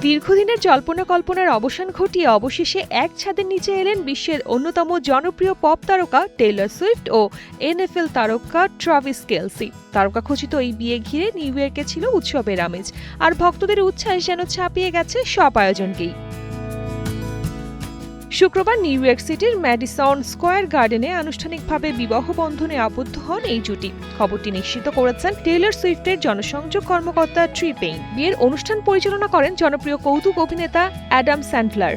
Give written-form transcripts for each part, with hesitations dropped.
দীর্ঘদিনের জল্পনা কল্পনার অবসান ঘটিয়ে অবশেষে এক ছাদের নিচে এলেন বিশ্বের অন্যতম জনপ্রিয় পপ তারকা টেইলর সুইফট ও এনএফএল তারকা ট্রাভিস কেলসি। তারকাখচিত এই বিয়ে ঘিরে নিউ ইয়র্কে ছিল উৎসবের আমেজ, আর ভক্তদের উচ্ছ্বাস যেন ছাপিয়ে গেছে সব আয়োজনকেই। শুক্রবার নিউ ইয়র্ক সিটির ম্যাডিসন স্কয়ার গার্ডেনে আনুষ্ঠানিকভাবে বিবাহ বন্ধনে আবদ্ধ হন এই জুটি। খবরটি নিশ্চিত করেছেন টেইলর সুইফটের জনসংযোগ কর্মকর্তা ট্রি পেইন। বিয়ের অনুষ্ঠান পরিচালনা করেন জনপ্রিয় কৌতুক অভিনেতা অ্যাডাম স্যান্ডলার।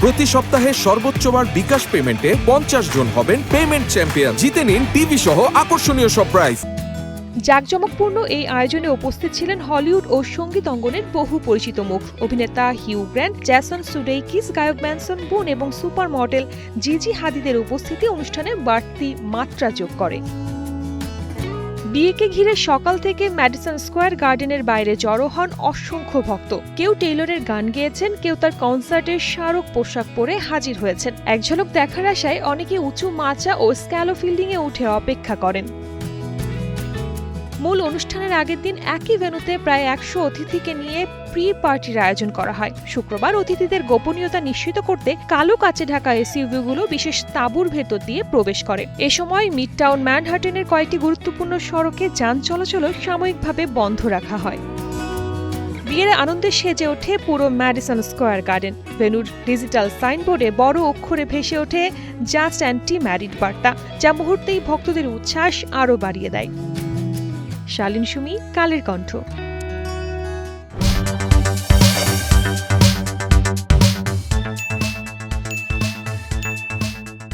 প্রতি সপ্তাহে সর্বোচ্চবার বিকাশ পেমেন্টে 50 জন হবেন পেমেন্ট চ্যাম্পিয়ন। জিতে নিন টিভি সহ আকর্ষণীয় সব প্রাইজ। জাঁকজমকপূর্ণ এই আয়োজনে উপস্থিত ছিলেন হলিউড ও সঙ্গীত অঙ্গনের বহু পরিচিত মুখ। অভিনেতা হিউ গ্র্যান্ট, জ্যাসন সুডেইকিস, গায়ক ম্যানসন বুন এবং সুপার মডেল জিজি হাদিদের উপস্থিতি অনুষ্ঠানে বাড়তি মাত্রা যোগ করে। বিয়েকে ঘিরে সকাল থেকে ম্যাডিসন স্কয়ার গার্ডেনের বাইরে জড়ো হন অসংখ্য ভক্ত। কেউ টেইলরের গান গেয়েছেন, কেউ তার কনসার্টের স্মারক পোশাক পরে হাজির হয়েছেন। এক ঝলক দেখার আশায় অনেকে উঁচু মাচা ও স্ক্যালোফিল্ডিংয়ে উঠে অপেক্ষা করেন। মূল অনুষ্ঠানের আগের দিন একই ভেন্যুতে প্রায় 100 অতিথিকে নিয়ে প্রি পার্টির আয়োজন করা হয়। শুক্রবার অতিথিদের গোপনীয়তা নিশ্চিত করতে কালো কাচে ঢাকা এসইউভিগুলো বিশেষ তাঁবুর ভেতর দিয়ে প্রবেশ করে। এ সময় মিডটাউন ম্যানহাটনের কয়েকটি গুরুত্বপূর্ণ সড়কে যান চলাচলও সাময়িকভাবে বন্ধ রাখা হয়। বিয়ের আনন্দে সেজে ওঠে পুরো ম্যাডিসন স্কয়ার গার্ডেন। ভেন্যুর ডিজিটাল সাইনবোর্ডে বড় অক্ষরে ভেসে ওঠে জাস্ট অ্যান্টি ম্যারিড বার্তা, যা মুহূর্তেই ভক্তদের উচ্ছ্বাস আরও বাড়িয়ে দেয়। শালিন সুমি, কালের কণ্ঠ।